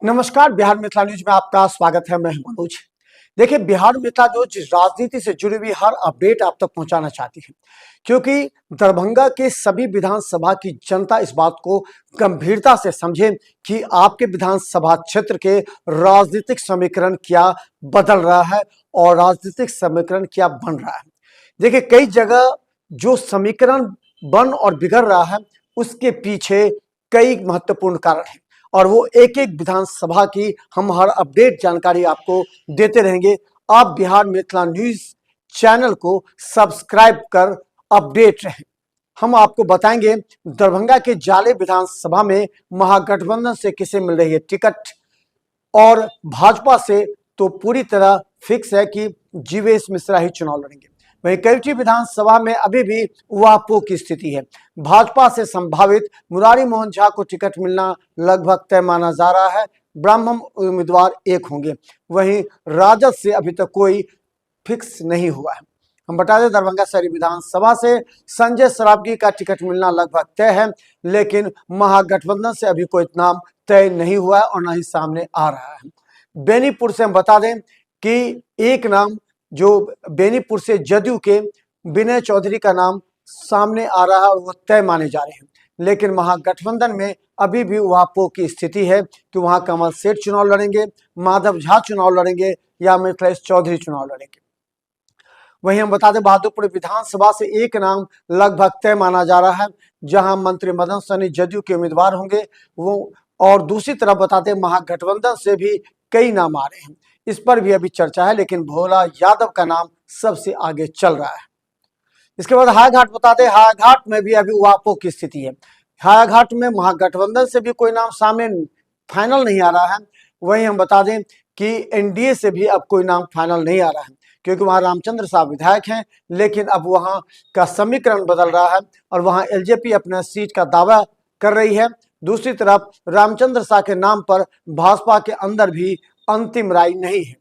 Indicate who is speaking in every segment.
Speaker 1: नमस्कार, बिहार मिथिला न्यूज में आपका स्वागत है। मैं हूं मनोज। देखिए, बिहार मिथिला न्यूज राजनीति से जुड़ी हुई हर अपडेट आप तक पहुंचाना चाहती है, क्योंकि दरभंगा के सभी विधानसभा की जनता इस बात को गंभीरता से समझे कि आपके विधानसभा क्षेत्र के राजनीतिक समीकरण क्या बदल रहा है और राजनीतिक समीकरण क्या बन रहा है। देखिए, कई जगह जो समीकरण बन और बिगड़ रहा है, उसके पीछे कई महत्वपूर्ण कारण हैं और वो एक एक विधानसभा की हम हर अपडेट जानकारी आपको देते रहेंगे। आप बिहार मिथिला न्यूज चैनल को सब्सक्राइब कर अपडेट रहें। हम आपको बताएंगे दरभंगा के जाले विधानसभा में महागठबंधन से किसे मिल रही है टिकट, और भाजपा से तो पूरी तरह फिक्स है कि जीवेश मिश्रा ही चुनाव लड़ेंगे। वहीं कैथी विधानसभा में अभी भी उहापोह की स्थिति है। भाजपा से संभावित मुरारी मोहन झा को टिकट मिलना लगभग तय माना जा रहा है। ब्राह्मण उम्मीदवार एक होंगे। वहीं राजद से अभी तक कोई फिक्स नहीं हुआ है। हम बता दें, दरभंगा शहरी विधानसभा से संजय सरावगी का टिकट मिलना लगभग तय है, लेकिन महागठबंधन से अभी कोई नाम तय नहीं हुआ है और न ही सामने आ रहा है। बेनीपुर से हम बता दें कि एक नाम जो बेनीपुर से जदयू के विनय चौधरी का नाम सामने आ रहा है और वो तय माने जा रहे हैं, लेकिन महागठबंधन में अभी भी उहापोह की स्थिति है कि वहां कमल सेठ चुनाव लड़ेंगे, माधव झा चुनाव लड़ेंगे या मिथिलेश चौधरी चुनाव लड़ेंगे। वहीं हम बता दें, बहादुरपुर विधानसभा से एक नाम लगभग तय माना जा रहा है, जहां मंत्री मदन सहनी जदयू के उम्मीदवार होंगे वो, और दूसरी तरफ बताते महागठबंधन से भी कई नाम आ रहे हैं। इस पर भी अभी चर्चा है, लेकिन भोला यादव का नाम सबसे आगे चल रहा है। इसके बाद हायाघाट बताते, हायाघाट में भी अभी उहापोह की स्थिति है। हायाघाट में महागठबंधन से भी कोई नाम सामने फाइनल नहीं आ रहा है। वहीं हम बता दें कि एनडीए से भी अब कोई नाम फाइनल नहीं आ रहा है, क्योंकि वहां रामचंद्र साहब विधायक हैं, लेकिन अब वहां का समीकरण बदल रहा है और वहां एलजेपी अपना सीट का दावा कर रही है। दूसरी तरफ रामचंद्र साह के नाम पर भाजपा के अंदर भी अंतिम राय नहीं है।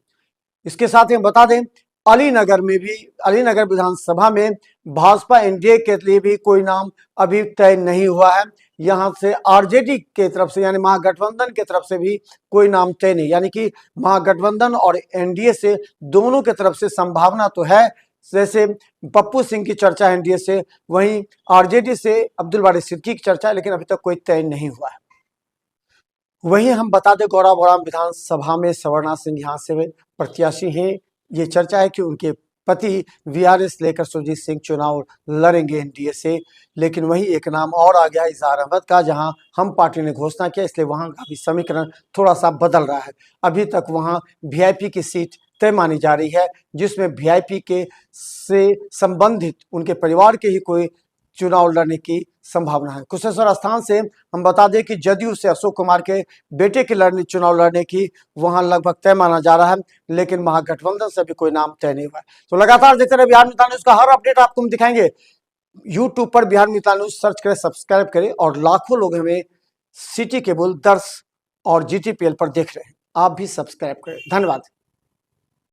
Speaker 1: इसके साथ ही हम बता दें, अलीनगर में भी, अलीनगर विधानसभा में भाजपा एनडीए के लिए भी कोई नाम अभी तय नहीं हुआ है। यहां से आरजेडी के तरफ से यानी महागठबंधन के तरफ से भी कोई नाम तय नहीं, यानी कि महागठबंधन और एनडीए से दोनों के तरफ से संभावना तो है। जैसे पप्पू सिंह की चर्चा एनडीए से, वहीं आरजेडी से अब्दुल बारी सिद्दीकी की चर्चा है, लेकिन अभी तक कोई तय नहीं हुआ है। वहीं हम बता दें, गौराबौड़ाम विधानसभा में सवर्णा सिंह यहाँ से प्रत्याशी हैं। ये चर्चा है कि उनके पति वीआरएस लेकर सुरजीत सिंह चुनाव लड़ेंगे एनडीए से, लेकिन वही एक नाम और आ गया इजहार अहमद का, जहां हम पार्टी ने घोषणा किया, इसलिए वहां का भी समीकरण थोड़ा सा बदल रहा है। अभी तक वहां वीआईपी की सीट तय मानी जा रही है, जिसमें वीआईपी के से संबंधित उनके परिवार के ही कोई चुनाव लड़ने की संभावना है। कुशेश्वर स्थान से हम बता दें कि जदयू से अशोक कुमार के बेटे के चुनाव लड़ने की वहां लगभग तय माना जा रहा है, लेकिन महागठबंधन से भी कोई नाम तय नहीं हुआ है। तो लगातार देखते रहे बिहार मिथिला न्यूज का हर अपडेट आपको हम दिखाएंगे। यूट्यूब पर बिहार मिथिला न्यूज सर्च करें, सब्सक्राइब करें, और लाखों लोग हमें सिटी केबल, दर्श और जीटीपीएल पर देख रहे हैं। आप भी सब्सक्राइब करें। धन्यवाद।